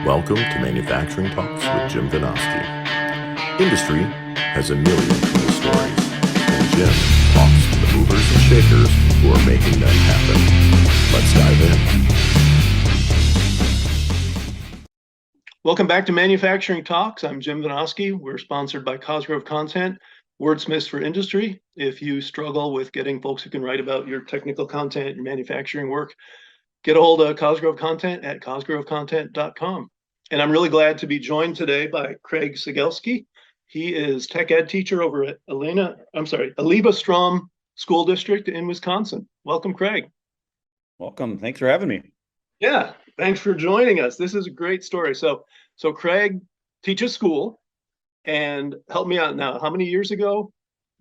Welcome to Manufacturing Talks with Jim Vinosky. Industry has a million cool stories, and Jim talks to the movers and shakers who are making them happen. Let's dive in. Welcome back to Manufacturing Talks. I'm Jim Vinosky. We're sponsored by Cosgrove Content, wordsmiths for industry. If you struggle with getting folks who can write about your technical content, your manufacturing work, get a hold of Cosgrove Content at cosgrovecontent.com. And I'm really glad to be joined today by Craig Cegielski. He is tech ed teacher over at Eleva-Strum School District in Wisconsin. Welcome, Craig. Welcome. Thanks for having me. Yeah, thanks for joining us. This is a great story. So Craig teaches school, and help me out now. How many years ago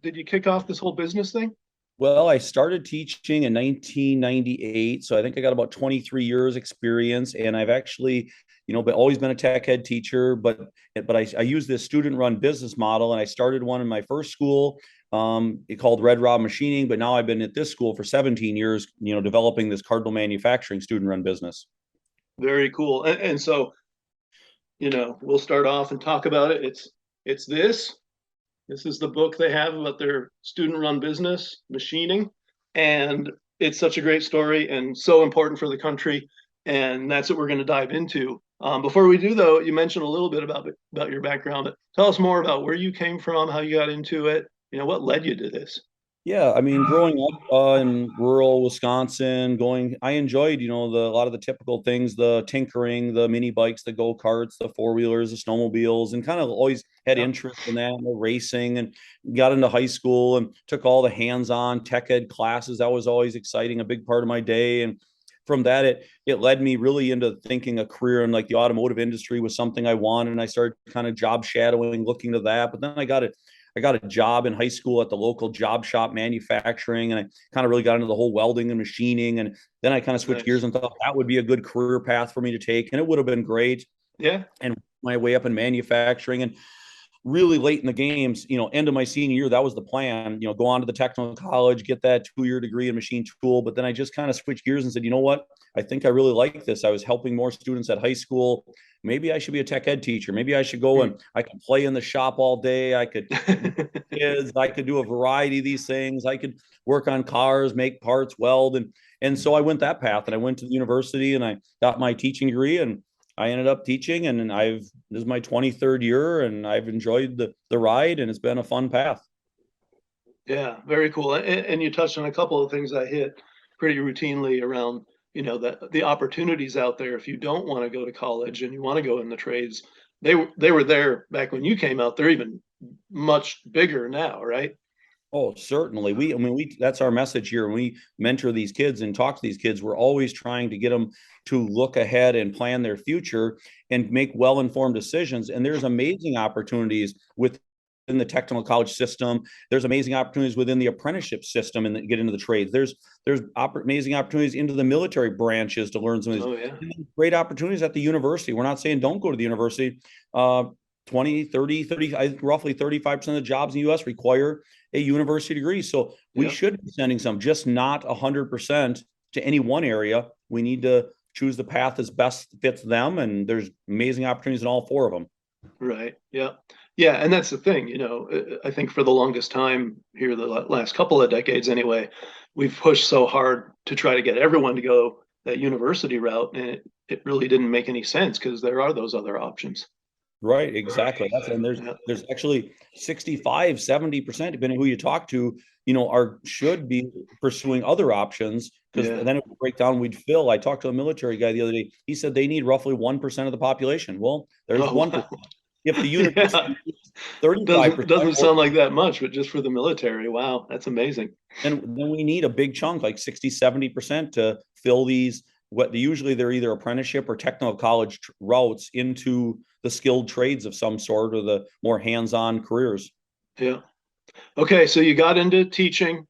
did you kick off this whole business thing? Well, I started teaching in 1998, so I think I got about 23 years experience, and I've actually, always been a tech ed teacher, but I use this student-run business model, and I started one in my first school, called Red Rob Machining, but now I've been at this school for 17 years, developing this Cardinal Manufacturing student-run business. Very cool. And so, we'll start off and talk about it. It's this. This is the book they have about their student-run business, machining, and it's such a great story and so important for the country, and that's what we're going to dive into. Before we do, though, you mentioned a little bit about your background, but tell us more about where you came from, how you got into it, what led you to this. Yeah, I mean, growing up in rural Wisconsin, I enjoyed, a lot of the typical things, the tinkering, the mini bikes, the go-karts, the four-wheelers, the snowmobiles, and kind of always had interest in that, the racing, and got into high school and took all the hands-on tech ed classes. That was always exciting, a big part of my day. And from that, it led me really into thinking a career in like the automotive industry was something I wanted. And I started kind of job shadowing, looking to that. But then I got a job in high school at the local job shop manufacturing, and I kind of really got into the whole welding and machining. And then I kind of switched gears and thought that would be a good career path for me to take, and it would have been great. Yeah. And my way up in manufacturing, and really late in the games, end of my senior year, that was the plan, go on to the technical college, get that 2-year degree in machine tool. But then I just kind of switched gears and said, you know what? I think I really like this. I was helping more students at high school. Maybe I should be a tech ed teacher. Maybe I should go and I can play in the shop all day. I could kids, I could do a variety of these things. I could work on cars, make parts, weld. And so I went that path, and I went to the university and I got my teaching degree, and I ended up teaching, and this is my 23rd year, and I've enjoyed the ride, and it's been a fun path. Yeah, very cool. And you touched on a couple of things I hit pretty routinely around, the opportunities out there. If you don't want to go to college and you want to go in the trades, they were there back when you came out. They're even much bigger now, right? Oh, certainly. That's our message here. When we mentor these kids and talk to these kids, we're always trying to get them to look ahead and plan their future and make well-informed decisions. And there's amazing opportunities within the technical college system. There's amazing opportunities within the apprenticeship system and get into the trades. There's amazing opportunities into the military branches to learn some of these. Oh, yeah. Great opportunities at the university. We're not saying don't go to the university. 20, 30, 30, I think roughly 35% of the jobs in the U.S. require a university degree. So we should be sending some, just not 100% to any one area. We need to choose the path that best fits them. And there's amazing opportunities in all 4 of them. Right. Yeah. Yeah. And that's the thing, I think for the longest time here, the last couple of decades anyway, we've pushed so hard to try to get everyone to go that university route. And it really didn't make any sense because there are those other options. Right, exactly. And there's actually 65, 70%, depending who you talk to, should be pursuing other options, because then it would break down. I talked to a military guy the other day. He said they need roughly 1% of the population. Well, there's 1%. Wow. If the university 35%, doesn't sound like that much, but just for the military, wow, that's amazing. And then we need a big chunk, like 60, 70% to fill these. Usually they're either apprenticeship or technical college routes into the skilled trades of some sort, or the more hands-on careers. Yeah. Okay. So you got into teaching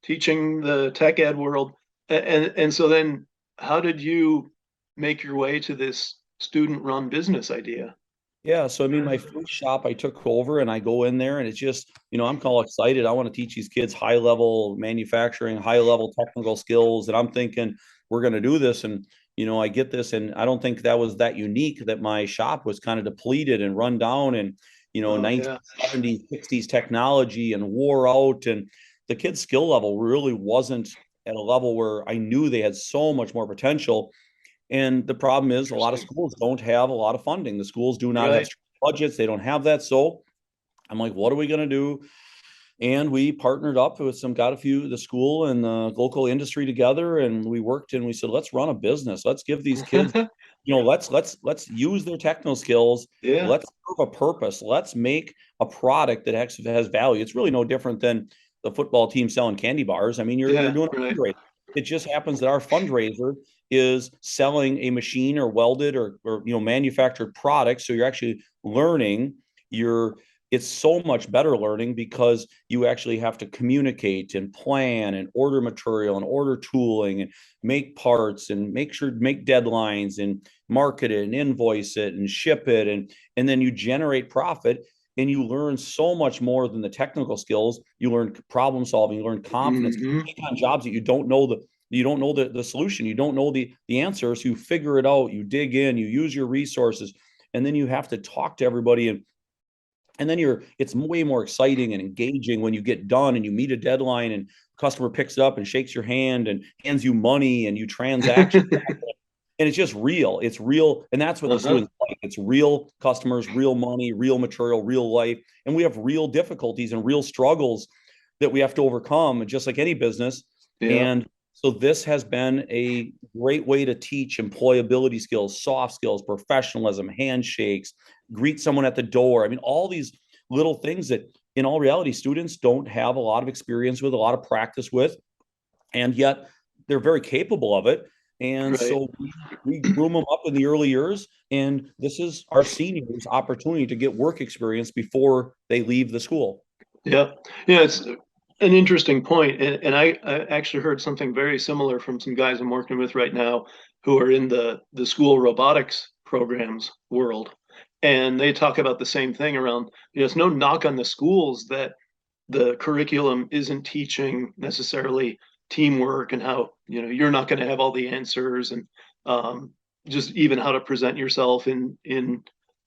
the tech ed world. And so then how did you make your way to this student-run business idea? Yeah. So, my first shop I took over, and I go in there, and it's just, I'm all excited. I want to teach these kids high-level manufacturing, high-level technical skills. And I'm thinking, we're going to do this. And I get this, and I don't think that was that unique, that my shop was kind of depleted and run down, and Oh, yeah. 1970s, 60s technology and wore out, and the kids' skill level really wasn't at a level where I knew they had so much more potential. And the problem is a lot of Interesting. schools don't have a lot of funding. The schools do not have Right. budgets. They don't have that. So I'm like, what are we going to do? And we partnered up with the school and the local industry together, and we worked, and we said, let's run a business. Let's give these kids, let's use their techno skills. Yeah. Let's serve a purpose. Let's make a product that actually has value. It's really no different than the football team selling candy bars. I mean, you're Yeah. doing a Right. fundraiser. It just happens that our fundraiser is selling a machine or welded or manufactured product. So you're actually learning. It's so much better learning because you actually have to communicate and plan and order material and order tooling and make parts and make deadlines and market it and invoice it and ship it, and then you generate profit, and you learn so much more than the technical skills. You learn problem solving, you learn confidence. Hmm. You take on jobs that you don't know the solution, you don't know the answer, so you figure it out, you dig in, you use your resources, and then you have to talk to everybody, and then it's way more exciting and engaging when you get done and you meet a deadline and customer picks it up and shakes your hand and hands you money and you transact. And it's just real. It's real. And that's what the Uh-huh. students like. It's real customers, real money, real material, real life. And we have real difficulties and real struggles that we have to overcome, just like any business. Yeah. And so this has been a great way to teach employability skills, soft skills, professionalism, handshakes, greet someone at the door. I mean, all these little things that in all reality, students don't have a lot of experience with, a lot of practice with, and yet they're very capable of it. And Right. so we groom them up in the early years, and this is our seniors' opportunity to get work experience before they leave the school. Yeah. Yeah. It's an interesting point. And I actually heard something very similar from some guys I'm working with right now who are in the school robotics programs world. And they talk about the same thing around, it's no knock on the schools that the curriculum isn't teaching necessarily teamwork and how, you're not going to have all the answers, and just even how to present yourself in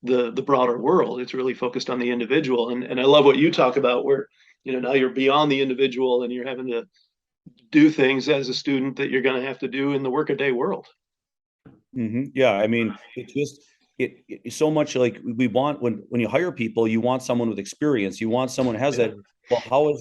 the broader world. It's really focused on the individual. And I love what you talk about where, now you're beyond the individual and you're having to do things as a student that you're going to have to do in the workaday world. Yeah, I mean, it's so much like we want when you hire people, you want someone with experience. You want someone who has Yeah. that. Well, how is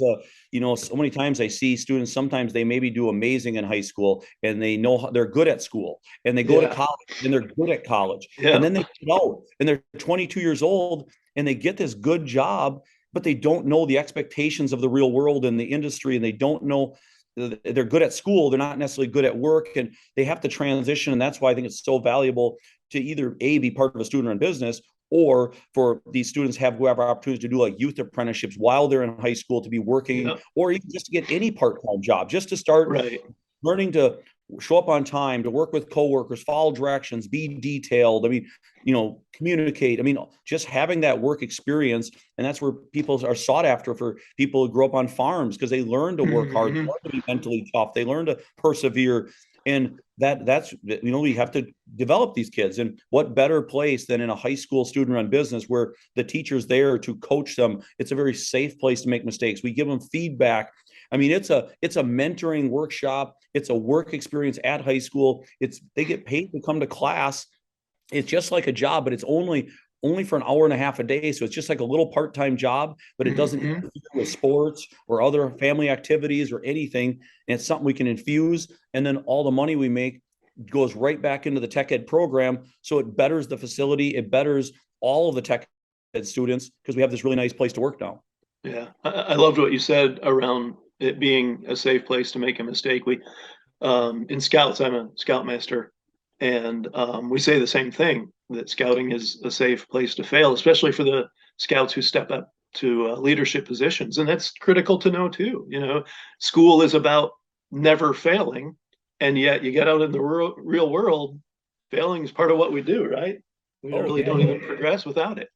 so many times I see students, sometimes they maybe do amazing in high school and they know they're good at school, and they go to Yeah. college and they're good at college, and Yeah. then they get out and they're 22 years old and they get this good job, but they don't know the expectations of the real world and the industry, and they don't know. They're good at school, they're not necessarily good at work, and they have to transition. And that's why I think it's so valuable to either be part of a student run business, or for these students who have opportunities to do like youth apprenticeships while they're in high school, to be working, Yeah. or even just to get any part-time job, just to start Right. learning to show up on time, to work with coworkers, follow directions, be detailed. I mean, communicate. I mean, just having that work experience. And that's where people are sought after, for people who grow up on farms, because they learn to work hard, they Hmm. learn to be mentally tough, they learn to persevere. And that's, we have to develop these kids. And what better place than in a high school student run business where the teacher's there to coach them? It's a very safe place to make mistakes. We give them feedback. I mean, it's a mentoring workshop. It's a work experience at high school. They get paid to come to class. It's just like a job, but it's only for an hour and a half a day. So it's just like a little part-time job, but it doesn't Hmm. interfere with sports or other family activities or anything. And it's something we can infuse. And then all the money we make goes right back into the tech ed program. So it betters the facility. It betters all of the tech ed students, because we have this really nice place to work now. Yeah. I loved what you said around it being a safe place to make a mistake. In scouts, I'm a scoutmaster, and we say the same thing, that scouting is a safe place to fail, especially for the scouts who step up to leadership positions. And that's critical to know too. School is about never failing, and yet you get out in the real world, failing is part of what we do, right? We Oh, really yeah. don't even progress without it.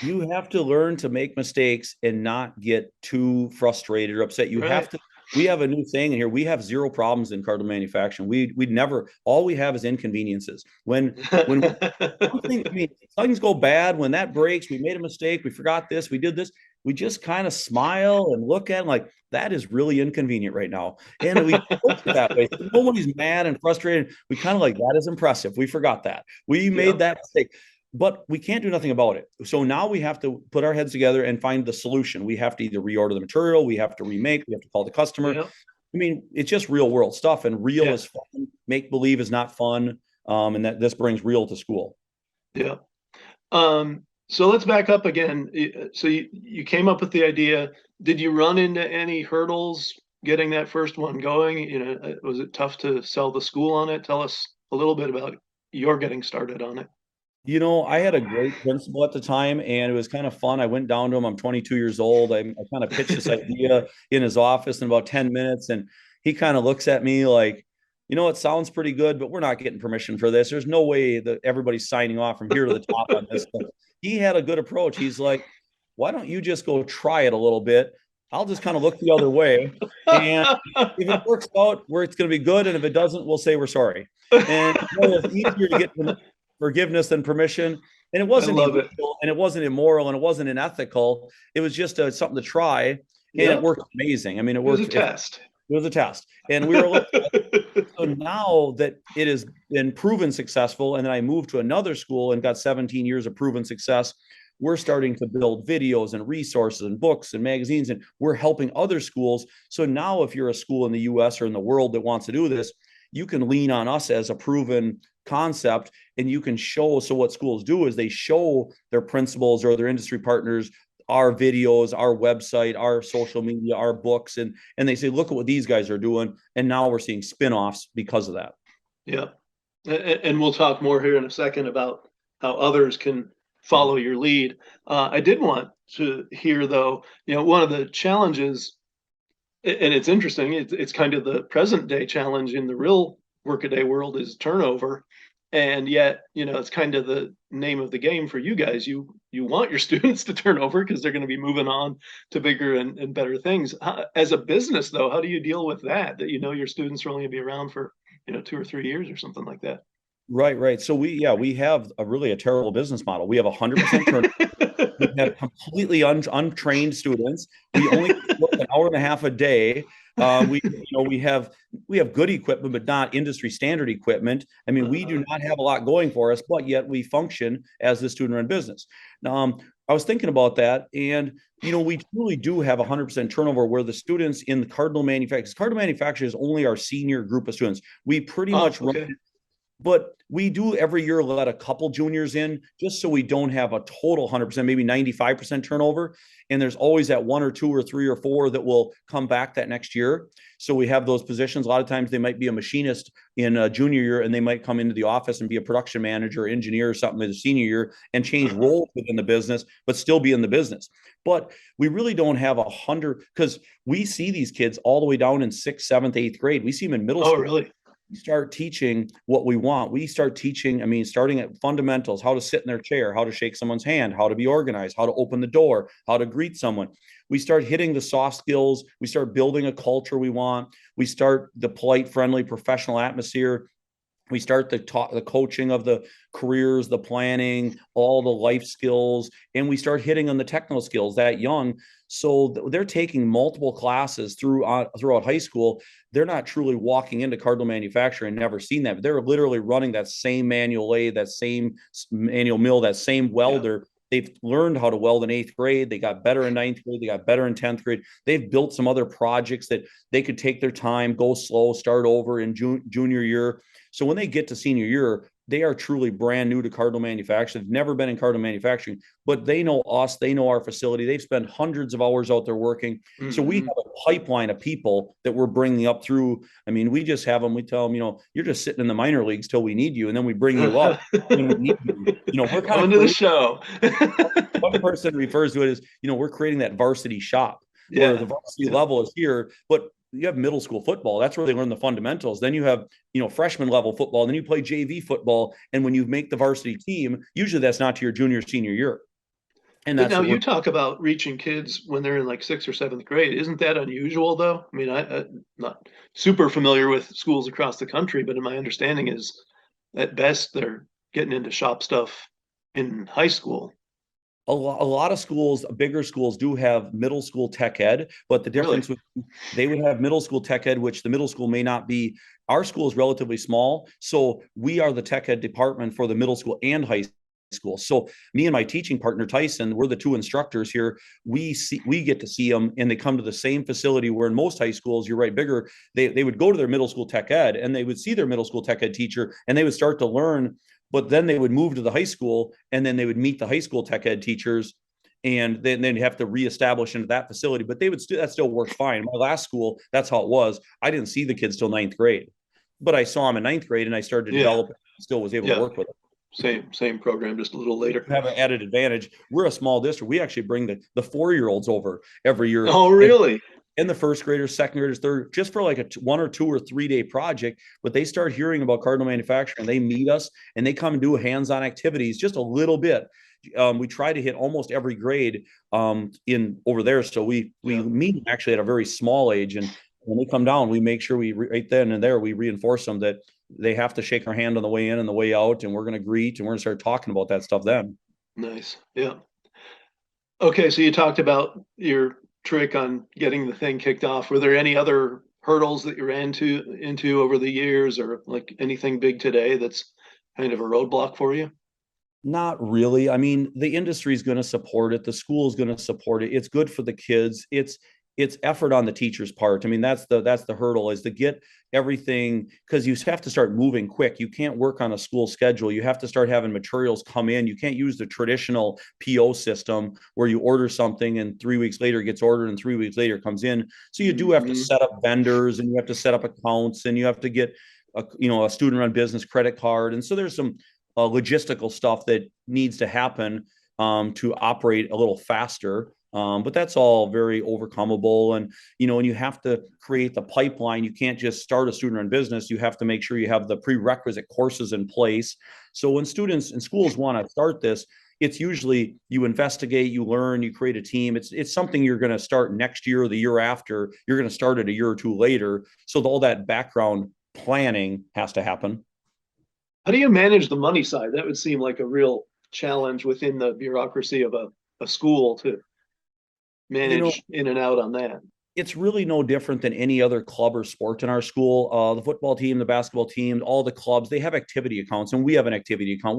You have to learn to make mistakes and not get too frustrated or upset. You have Right. to we have a new saying in here. We have zero problems in Cardinal Manufacturing. We'd never, all we have is inconveniences. When something, I mean, things go bad, when that breaks, we made a mistake, we forgot this, we did this, we just kind of smile and look at it like, that is really inconvenient right now. And we look at that way. So nobody's mad and frustrated. We kind of like, that is impressive. We forgot that. We made that mistake. But we can't do nothing about it. So now we have to put our heads together and find the solution. We have to either reorder the material, we have to remake, we have to call the customer. Yep. I mean, it's just real world stuff, and real is fun. Make believe is not fun. And that this brings real to school. Yeah. So let's back up again. So you came up with the idea. Did you run into any hurdles getting that first one going? You know, was it tough to sell the school on it? Tell us a little bit about your getting started on it. You know, I had a great principal at the time, and it was kind of fun. I went down to him. I'm 22 years old. I kind of pitched this idea in his office in about 10 minutes, and he kind of looks at me like, you know, it sounds pretty good, but we're not getting permission for this. There's no way that everybody's signing off from here to the top on this. But he had a good approach. He's like, why don't you just go try it a little bit? I'll just kind of look the other way. And if it works out, where it's going to be good. And if it doesn't, we'll say we're sorry. And it's easier to get forgiveness than permission. And it wasn't illegal, and it wasn't immoral, and it wasn't unethical. It was just something to try. And it worked amazing. I mean, it worked. It was a test. It was a test. And we were so now that it has been proven successful, and then I moved to another school and got 17 years of proven success, we're starting to build videos and resources and books and magazines, and we're helping other schools. So now if you're a school in the US or in the world that wants to do this, you can lean on us as a proven concept, and you can show. So what schools do is they show their principals or their industry partners our videos, our website, our social media, our books, and they say, look at what these guys are doing. And now we're seeing spin-offs because of that. Yeah. And we'll talk more here in a second about how others can follow your lead. I did want to hear, though, you know, one of the challenges, and it's interesting, it's kind of the present day challenge in the real workaday world, is turnover. And yet, you know, it's kind of the name of the game for you guys. You want your students to turn over because they're going to be moving on to bigger and better things. As a business, though, how do you deal with that you know your students are only going to be around for, you know, 2 or 3 years or something like that? Right. So we have a terrible business model. We have 100% turnover. We have completely untrained students. We only work an hour and a half a day. We have good equipment, but not industry standard equipment. I mean, we do not have a lot going for us, but yet we function as the student-run business. Now, I was thinking about that, and you know, we truly do have 100% turnover where the students in the Cardinal Manufacturing is only our senior group of students. We pretty much run. But we do every year let a couple juniors in just so we don't have a total 100%, maybe 95% turnover. And there's always that 1 or 2 or 3 or 4 that will come back that next year. So we have those positions. A lot of times they might be a machinist in a junior year, and they might come into the office and be a production manager or engineer or something in the senior year and change roles within the business, but still be in the business. But we really don't have 100, because we see these kids all the way down in 6th, 7th, 8th grade. We see them in middle school. Oh, really? We start teaching what we want. We start teaching, I mean, starting at fundamentals, how to sit in their chair, how to shake someone's hand, how to be organized, how to open the door, how to greet someone. We start hitting the soft skills. We start building a culture we want. We start the polite, friendly, professional atmosphere. We start the coaching of the careers, the planning, all the life skills, and we start hitting on the technical skills that young. So they're taking multiple classes throughout high school. They're not truly walking into Cardinal Manufacturing and never seen that. But they're literally running that same manual lathe, that same manual mill, that same welder. Yeah. They've learned how to weld in 8th grade. They got better in 9th grade. They got better in 10th grade. They've built some other projects that they could take their time, go slow, start over in junior year. So when they get to senior year, they are truly brand new to Cardinal Manufacturing. They've never been in Cardinal Manufacturing, but they know us. They know our facility. They've spent hundreds of hours out there working. Mm-hmm. So we have a pipeline of people that we're bringing up through. I mean, we just have them. We tell them, you know, you're just sitting in the minor leagues till we need you, and then we bring you up when we need you. You know, we're coming to the show. One person refers to it as, you know, we're creating that varsity shop where the varsity level is here, but you have middle school football. That's where they learn the fundamentals. Then you have, you know, freshman level football. Then you play JV football. And when you make the varsity team, usually that's not to your junior, senior year. And But that's now what we're you talk about reaching kids when they're in like sixth or seventh grade. Isn't that unusual though? I mean, I'm not super familiar with schools across the country, but my understanding is at best they're getting into shop stuff in high school. a lot of schools, bigger schools do have middle school tech ed, but the Really? difference with they would have middle school tech ed, which the middle school may not be. Our school is relatively small, so we are the tech ed department for the middle school and high school. So me and my teaching partner Tyson, we're the two instructors here. We get to see them, and they come to the same facility. Where in most high schools, you're right, bigger, they would go to their middle school tech ed, and they would see their middle school tech ed teacher, and they would start to learn. But then they would move to the high school, and then they would meet the high school tech ed teachers, and then you have to reestablish into that facility. But they would that still works fine. My last school, that's how it was. I didn't see the kids till ninth grade, but I saw them in ninth grade, and I started to Yeah. develop. Still was able to Yeah. work with them. Same program, just a little later. Have an added advantage. We're a small district. We actually bring the 4-year-olds over every year. Oh, really? And the first graders, second graders, third, just for like a 1 or 2 or 3 day project. But they start hearing about Cardinal Manufacturing. They meet us and they come and do hands-on activities just a little bit. We try to hit almost every grade in over there. So we meet actually at a very small age, and when they come down, we make sure we right then and there we reinforce them that they have to shake our hand on the way in and the way out, and we're going to greet and we're going to start talking about that stuff then. Nice. Yeah. Okay, so you talked about your trick on getting the thing kicked off. Were there any other hurdles that you ran into over the years, or like anything big today that's kind of a roadblock for you? Not really. I mean, the industry is going to support it. The school is going to support it. It's good for the kids. It's effort on the teacher's part. I mean, that's the hurdle, is to get everything, because you have to start moving quick. You can't work on a school schedule. You have to start having materials come in. You can't use the traditional PO system where you order something and 3 weeks later it gets ordered and 3 weeks later it comes in. So you do have to set up vendors, and you have to set up accounts, and you have to get a student run business credit card. And so there's some logistical stuff that needs to happen to operate a little faster. But that's all very overcomable. And, when you have to create the pipeline, you can't just start a student run business. You have to make sure you have the prerequisite courses in place. So when students and schools want to start this, it's usually you investigate, you learn, you create a team. It's something you're going to start next year or the year after. You're going to start it a year or two later. So all that background planning has to happen. How do you manage the money side? That would seem like a real challenge within the bureaucracy of a school to manage in and out on that. It's really no different than any other club or sport in our school. The football team, the basketball team, all the clubs, they have activity accounts, and we have an activity account.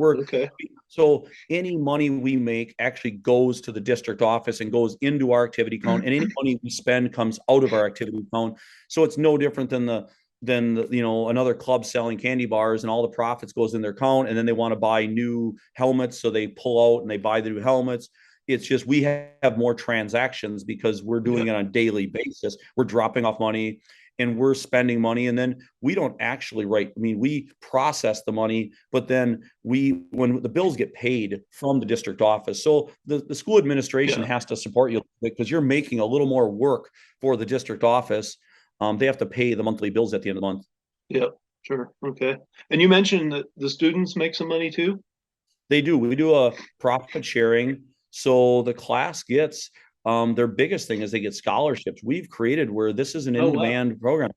So any money we make actually goes to the district office and goes into our activity account, and any money we spend comes out of our activity account. So it's no different than another club selling candy bars, and all the profits goes in their account, and then they want to buy new helmets, so they pull out and they buy the new helmets. It's just we have more transactions because we're doing it on a daily basis. We're dropping off money and we're spending money, and then we don't actually write. I mean, we process the money, but then when the bills get paid from the district office. So the school administration has to support you because you're making a little more work for the district office. They have to pay the monthly bills at the end of the month. Yeah, sure. Okay. And you mentioned that the students make some money too? They do. We do a profit sharing. So the class gets their biggest thing is they get scholarships. We've created where this is an in-demand program.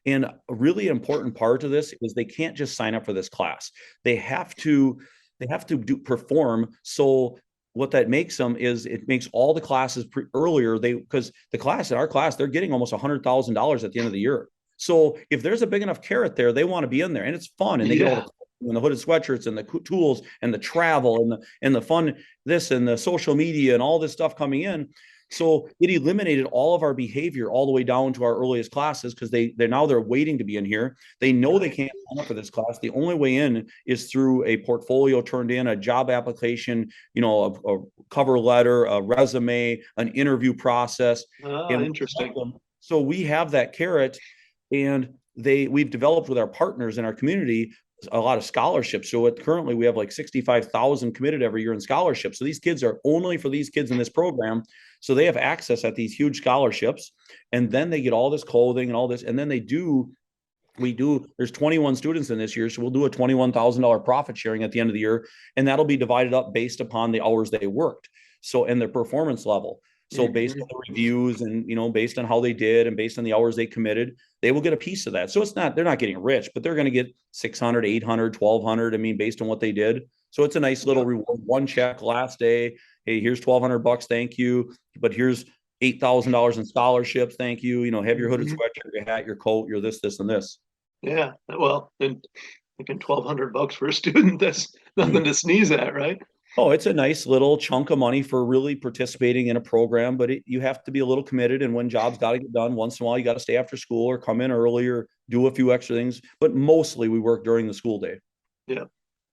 And a really important part of this is they can't just sign up for this class. They have to perform. So what that makes them is it makes all the classes earlier. Because our class, they're getting almost $100,000 at the end of the year. So if there's a big enough carrot there, they want to be in there, and it's fun, and they get all the and the hooded sweatshirts and the tools and the travel and the fun, this and the social media and all this stuff coming in. So it eliminated all of our behavior all the way down to our earliest classes, because they're waiting to be in here. They know they can't sign up for this class. The only way in is through a portfolio turned in, a job application, a cover letter, a resume, an interview process. Interesting. So we have that carrot, and we've developed with our partners in our community a lot of scholarships. So currently we have like 65,000 committed every year in scholarships. So these kids are only for these kids in this program. So they have access at these huge scholarships, and then they get all this clothing and all this. And then there's 21 students in this year. So we'll do a $21,000 profit sharing at the end of the year, and that'll be divided up based upon the hours they worked. So, and their performance level. So based on the reviews and, based on how they did and based on the hours they committed, they will get a piece of that. So they're not getting rich, but they're going to get 600, 800, 1200. I mean, based on what they did. So it's a nice little reward. One check last day. Hey, here's $1,200. Thank you. But here's $8,000 in scholarships. Thank you. Have your hooded sweatshirt, your hat, your coat, your this, and this. Yeah. Well, and thinking $1,200 for a student, that's nothing to sneeze at, right? Oh, it's a nice little chunk of money for really participating in a program, but you have to be a little committed. And when jobs got to get done, once in a while, you got to stay after school or come in early or do a few extra things. But mostly we work during the school day. Yeah.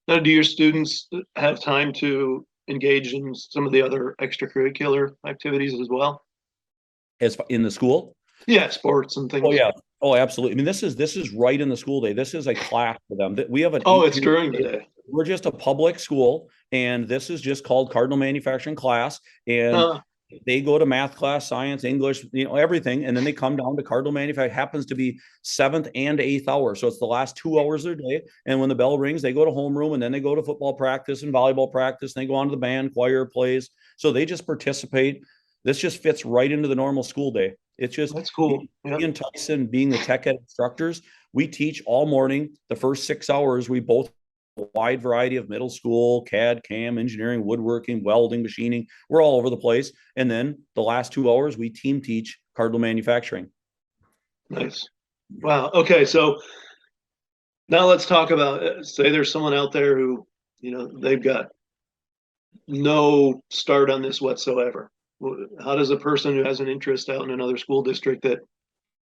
Now, do your students have time to engage in some of the other extracurricular activities as well? As in the school? Yeah, sports and things. Oh, yeah. Oh, absolutely. I mean, this is right in the school day. This is a class for them. We have an it's during the day. We're just a public school, and this is just called Cardinal Manufacturing class. And they go to math class, science, English, everything. And then they come down to Cardinal Manufacturing. It happens to be 7th and 8th hour. So it's the last 2 hours of their day. And when the bell rings, they go to homeroom, and then they go to football practice and volleyball practice. And they go on to the band, choir plays. So they just participate. This just fits right into the normal school day. It's just, that's cool. Me and Tyson being the tech ed instructors, we teach all morning. The first 6 hours, we both a wide variety of middle school, CAD, CAM, engineering, woodworking, welding, machining. We're all over the place. And then the last 2 hours, we team teach Cardinal Manufacturing. Nice. Wow. Okay. So now let's talk about, say there's someone out there who, they've got no start on this whatsoever. How does a person who has an interest out in another school district that,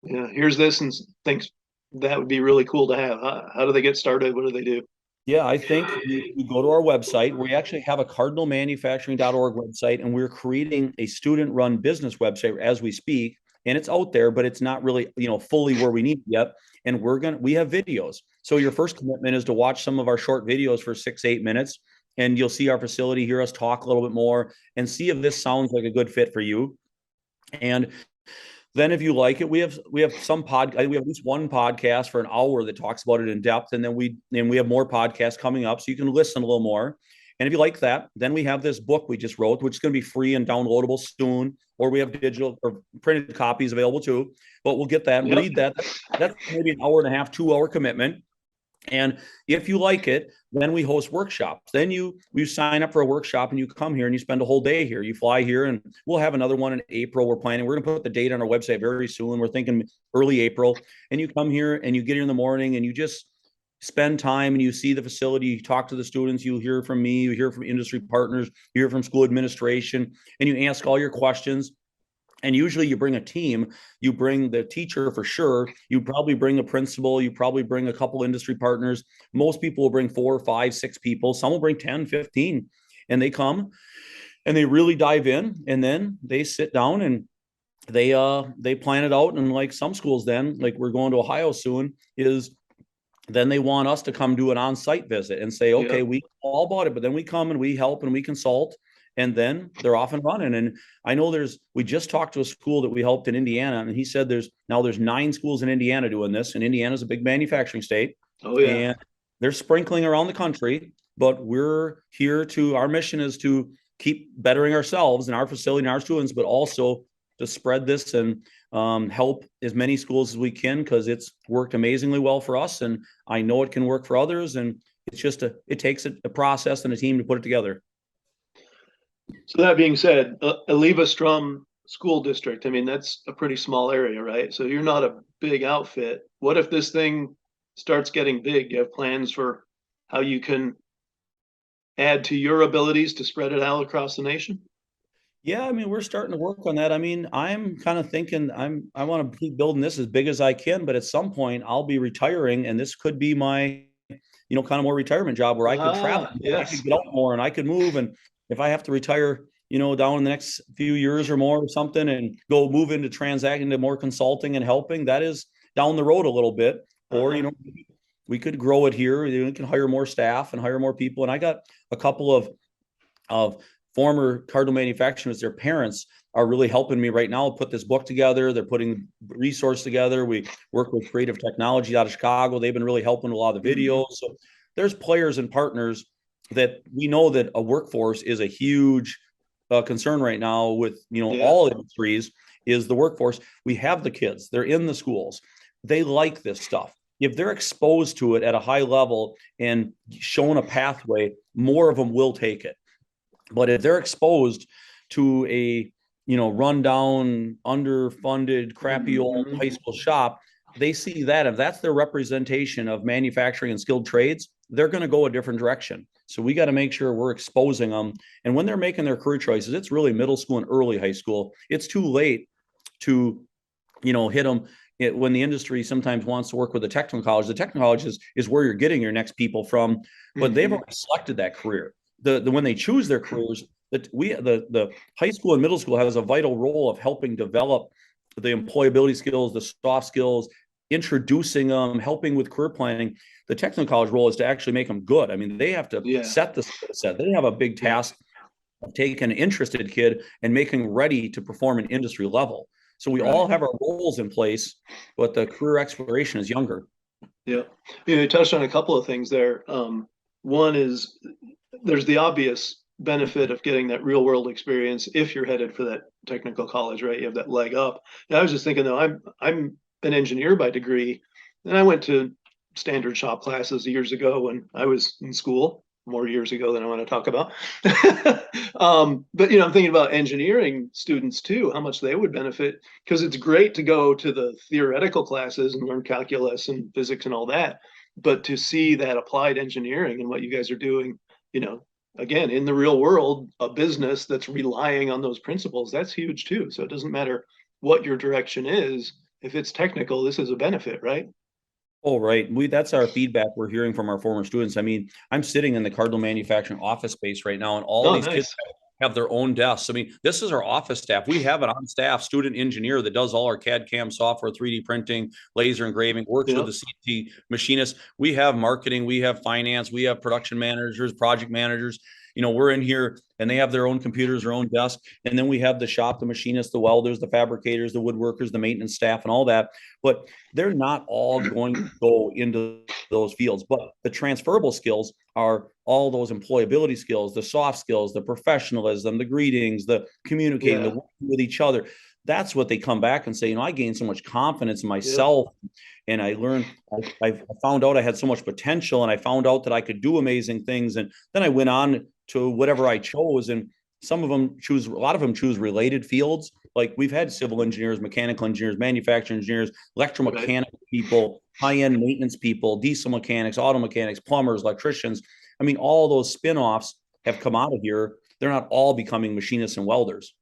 here's this and thinks that would be really cool to have, how do they get started? What do they do? Yeah, I think you go to our website. We actually have a cardinalmanufacturing.org website, and we're creating a student-run business website as we speak. And it's out there, but it's not really, fully where we need it yet. And we have videos. So your first commitment is to watch some of our short videos for 6-8 minutes, and you'll see our facility, hear us talk a little bit more, and see if this sounds like a good fit for you. And then if you like it, we have we have at least one podcast for an hour that talks about it in depth. And then we have more podcasts coming up so you can listen a little more. And if you like that, then we have this book we just wrote, which is going to be free and downloadable soon, or we have digital or printed copies available too. But we'll get that and read that. That's maybe an hour and a half, 2 hour commitment. And if you like it, then we host workshops. Then you sign up for a workshop and you come here and you spend a whole day here. You fly here, and we'll have another one in April. We're planning. We're going to put the date on our website very soon. We're thinking early April. And you come here and you get here in the morning and you just spend time and you see the facility. You talk to the students. You hear from me. You hear from industry partners. You hear from school administration, and you ask all your questions. And usually you bring a team, you bring the teacher for sure. You probably bring a principal, you probably bring a couple industry partners. Most people will bring 4, 5, 6 people. Some will bring 10, 15, and they come and they really dive in, and then they sit down and they plan it out. And like some schools, then like we're going to Ohio soon, then they want us to come do an on-site visit and say, okay, we all bought it, but then we come and we help and we consult. And then they're off and running. And I know we just talked to a school that we helped in Indiana, and he said there's 9 schools in Indiana doing this. And Indiana's a big manufacturing state. Oh, yeah. And they're sprinkling around the country, but we're here our mission is to keep bettering ourselves and our facility and our students, but also to spread this and help as many schools as we can, because it's worked amazingly well for us. And I know it can work for others. And it's just it takes a process and a team to put it together. So that being said, Eleva-Strum School District, I mean, that's a pretty small area, right? So you're not a big outfit. What if this thing starts getting big? Do you have plans for how you can add to your abilities to spread it out across the nation? Yeah, I mean, we're starting to work on that. I mean, I'm kind of thinking I want to keep building this as big as I can, but at some point I'll be retiring, and this could be my, kind of more retirement job where I could travel, I could get out more, and I could move. And if I have to retire, down in the next few years or more or something, and go move into transacting to more consulting and helping, that is down the road a little bit. Or, we could grow it here. We can hire more staff and hire more people. And I got a couple of former Cardinal Manufacturers, their parents are really helping me right now put this book together. They're putting resource together. We work with Creative Technology out of Chicago. They've been really helping with a lot of the videos. So there's players and partners that we know that a workforce is a huge concern right now with, Yeah. all industries is the workforce. We have the kids, they're in the schools. They like this stuff. If they're exposed to it at a high level and shown a pathway, more of them will take it. But if they're exposed to a, rundown, underfunded, crappy old high school shop, they see that if that's their representation of manufacturing and skilled trades, they're going to go a different direction. So we got to make sure we're exposing them. And when they're making their career choices, it's really middle school and early high school. It's too late to, hit them when the industry sometimes wants to work with the technical college. The technical college is where you're getting your next people from, but they've already selected that career. The when they choose their careers, the high school and middle school has a vital role of helping develop the employability skills, the soft skills, introducing them, helping with career planning. The technical college role is to actually make them good. I mean, they have to set the set. They have a big task of taking an interested kid and making ready to perform an industry level. So we all have our roles in place, but the career exploration is younger. Yeah. You touched on a couple of things there. One is there's the obvious benefit of getting that real world experience if you're headed for that technical college, right? You have that leg up. And I was just thinking though, I'm an engineer by degree, and I went to standard shop classes years ago when I was in school, more years ago than I want to talk about. But I'm thinking about engineering students too, how much they would benefit, because it's great to go to the theoretical classes and learn calculus and physics and all that, but to see that applied engineering and what you guys are doing, again, in the real world, a business that's relying on those principles, that's huge too. So it doesn't matter what your direction is. If it's technical, this is a benefit, right? Oh, right. That's our feedback we're hearing from our former students. I mean, I'm sitting in the Cardinal Manufacturing office space right now, and all these kids have their own desks. I mean, this is our office staff. We have an on-staff student engineer that does all our CAD CAM software, 3D printing, laser engraving, works with the CNC machinist. We have marketing, we have finance, we have production managers, project managers. We're in here and they have their own computers, their own desk. And then we have the shop, the machinists, the welders, the fabricators, the woodworkers, the maintenance staff, and all that. But they're not all going to go into those fields. But the transferable skills are all those employability skills, the soft skills, the professionalism, the greetings, the communicating, the working with each other. That's what they come back and say, I gained so much confidence in myself. And I learned, I found out I had so much potential, and I found out that I could do amazing things. And then I went on to whatever I chose. And a lot of them choose related fields. Like we've had civil engineers, mechanical engineers, manufacturing engineers, electromechanical people, high-end maintenance people, diesel mechanics, auto mechanics, plumbers, electricians. I mean, all those spinoffs have come out of here. They're not all becoming machinists and welders.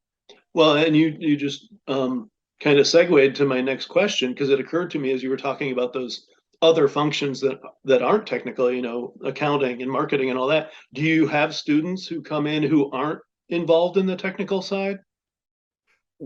Well, and you just kind of segued to my next question, because it occurred to me as you were talking about those other functions that aren't technical, accounting and marketing and all that. Do you have students who come in who aren't involved in the technical side?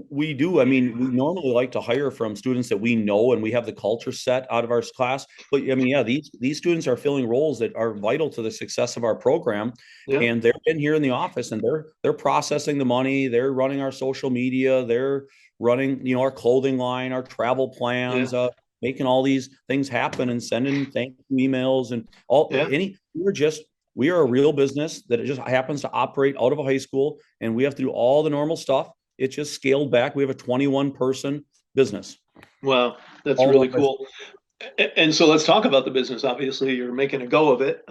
We do. I mean, we normally like to hire from students that we know and we have the culture set out of our class. But I mean, these students are filling roles that are vital to the success of our program. And they're in here in the office and they're processing the money, they're running our social media, they're running, our clothing line, our travel plans, making all these things happen and sending thank you emails and all we are a real business that it just happens to operate out of a high school, and we have to do all the normal stuff. It's just scaled back. We have a 21 person business. Wow, that's really cool. And so let's talk about the business. Obviously, you're making a go of it.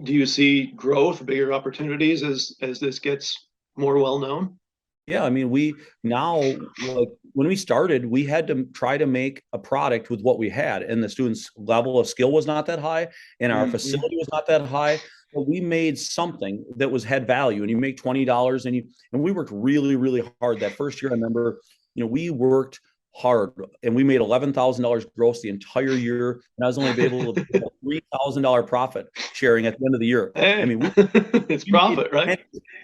Do you see growth, bigger opportunities as this gets more well known? Yeah, I mean, when we started, we had to try to make a product with what we had, and the students' level of skill was not that high, and our facility was not that high. But we made something that had value, and you make $20, and we worked really, really hard that first year. I remember, we worked hard, and we made $11,000 gross the entire year, and I was only able to get a $3,000 profit sharing at the end of the year. Hey, I mean, it's profit, right?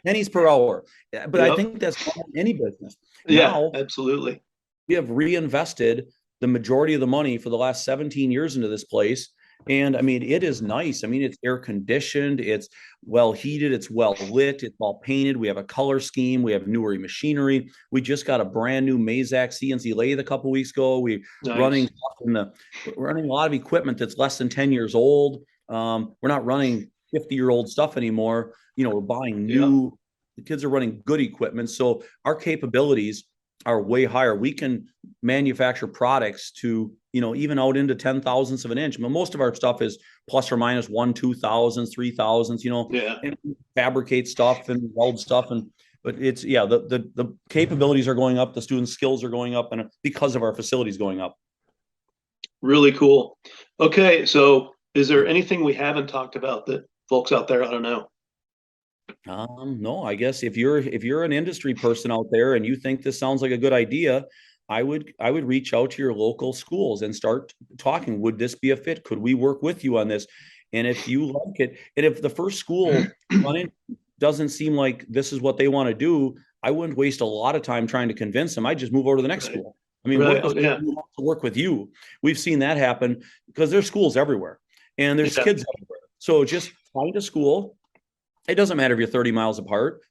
Pennies per hour. But I think that's any business. Now, absolutely. We have reinvested the majority of the money for the last 17 years into this place. And I mean, it is nice. I mean, it's air conditioned, it's well heated, it's well lit, it's all painted. We have a color scheme. We have newer machinery. We just got a brand new Mazak CNC lathe a couple of weeks ago. We're running a lot of equipment that's less than 10 years old. We're not running 50-year-old stuff anymore. We're buying new the kids are running good equipment. So our capabilities are way higher. We can manufacture products to, even out into 10 thousandths of an inch. But most of our stuff is plus or minus 1/2,000, 3 thousandths, Yeah. and fabricate stuff and weld stuff. But it's, the capabilities are going up. The students' skills are going up, and because of our facilities going up. Really cool. Okay. So is there anything we haven't talked about that folks out there ought to know? No, I guess if you're an industry person out there and you think this sounds like a good idea, I would reach out to your local schools and start talking. Would this be a fit? Could we work with you on this? And if you like it, and if the first school doesn't seem like this is what they want to do, I wouldn't waste a lot of time trying to convince them. I just move over to the next school. I mean, Right. work with Yeah. who wants to work with you. We've seen that happen because there's schools everywhere and there's Yeah. kids everywhere. So just find a school. It doesn't matter if you're 30 miles apart,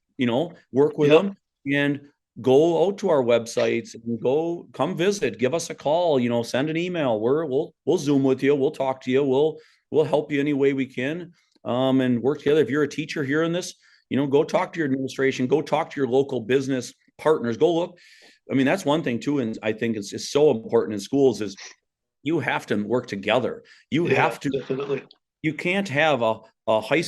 work with Yep. them and go out to our websites and come visit, give us a call, send an email. We'll Zoom with you. We'll talk to you. We'll help you any way we can, and work together. If you're a teacher hearing this, go talk to your administration, go talk to your local business partners, go look. I mean, that's one thing too. And I think it's so important in schools is you have to work together. You Yeah, have to, definitely. you can't have a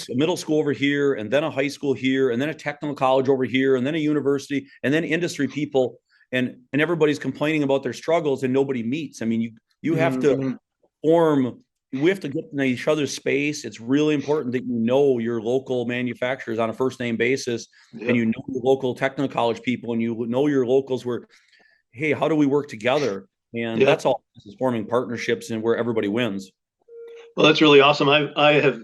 middle school over here and then a high school here and then a technical college over here and then a university and then industry people and everybody's complaining about their struggles and nobody meets. I mean, you have to we have to get in each other's space. It's really important that you know your local manufacturers on a first name basis. Yep. And you know your local technical college people and you know your locals where, hey, how do we work together? And Yep. that's all, is forming partnerships and where everybody wins. Well, that's really awesome. I have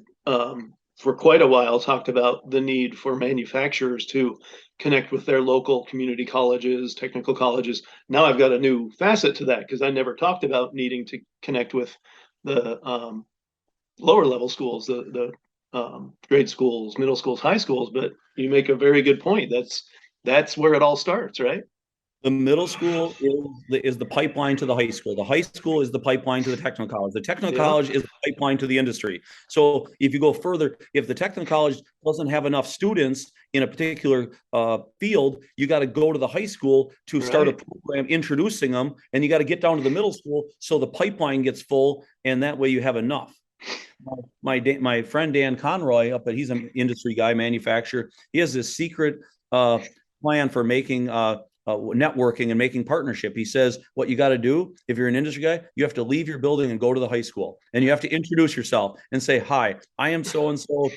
for quite a while talked about the need for manufacturers to connect with their local community colleges, technical colleges. Now I've got a new facet to that because I never talked about needing to connect with the lower level schools, the grade schools, middle schools, high schools. But you make a very good point. That's where it all starts, right? The middle school is the pipeline to the high school. The high school is the pipeline to the technical college. The technical Yeah. college is the pipeline to the industry. So if you go further, if the technical college doesn't have enough students in a particular field, you got to go to the high school to start a Right. program introducing them, and you got to get down to the middle school so the pipeline gets full, and that way you have enough. My friend Dan Conroy he's an industry guy, manufacturer. He has this secret plan for making networking and making partnership. He says, what you got to do if you're an industry guy, you have to leave your building and go to the high school and you have to introduce yourself and say, hi, I am so-and-so.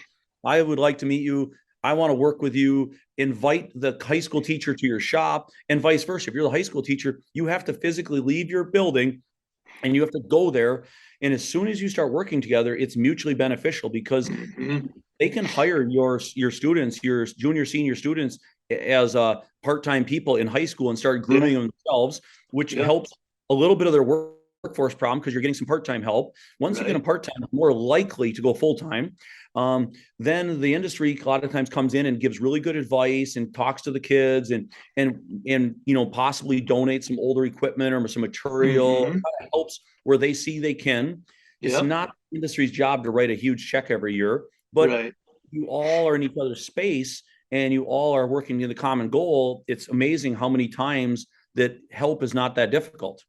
I would like to meet you. I want to work with you. Invite the high school teacher to your shop and vice versa. If you're the high school teacher, you have to physically leave your building and you have to go there. And as soon as you start working together, it's mutually beneficial because they can hire your students, your junior, senior students as part-time people in high school and start grooming themselves, which helps a little bit of their workforce problem because you're getting some part-time help. Once you get them part-time, more likely to go full-time. Then the industry a lot of times comes in and gives really good advice and talks to the kids and possibly donate some older equipment or some material. It kind of helps where they see they can. It's not the industry's job to write a huge check every year, but you all are in each other's space and you all are working to the common goal. It's amazing how many times that help is not that difficult.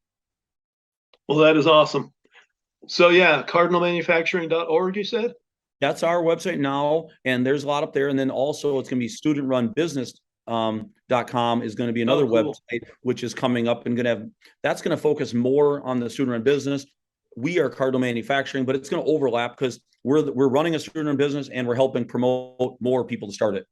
Well, that is awesome. So yeah, cardinalmanufacturing.org, you said? That's our website now, and there's a lot up there. And then also it's going to be studentrunbusiness.com is going to be another website, which is coming up and that's going to focus more on the student-run business. We are Cardinal Manufacturing, but it's going to overlap because we're running a student-run business and we're helping promote more people to start it.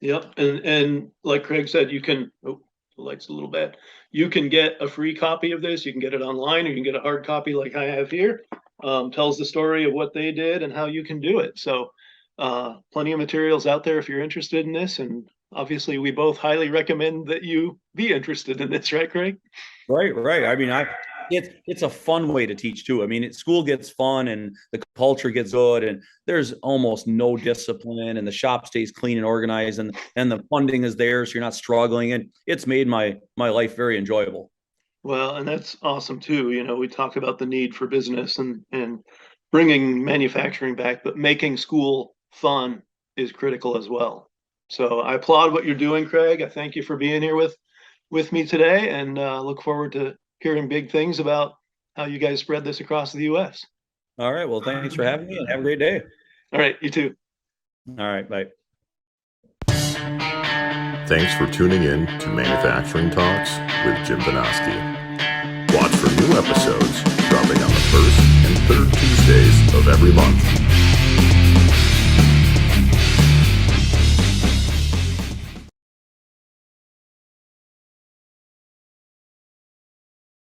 Yep. And like Craig said, you can, the light's a little bad. You can get a free copy of this. You can get it online or you can get a hard copy like I have here. Tells the story of what they did and how you can do it. So plenty of materials out there if you're interested in this. And obviously we both highly recommend that you be interested in this, right, Craig? Right. I mean, it's a fun way to teach too. I mean, school gets fun and the culture gets good and there's almost no discipline and the shop stays clean and organized and the funding is there. So you're not struggling. And it's made my life very enjoyable. Well, and that's awesome too. We talk about the need for business and bringing manufacturing back, but making school fun is critical as well. So I applaud what you're doing, Craig. I thank you for being here with me today, and look forward to hearing big things about how you guys spread this across the U.S. All right. Well, thanks for having me and have a great day. All right, you too. All right. Bye. Thanks for tuning in to Manufacturing Talks with Jim Vanoski. Watch for new episodes dropping on the first and third Tuesdays of every month.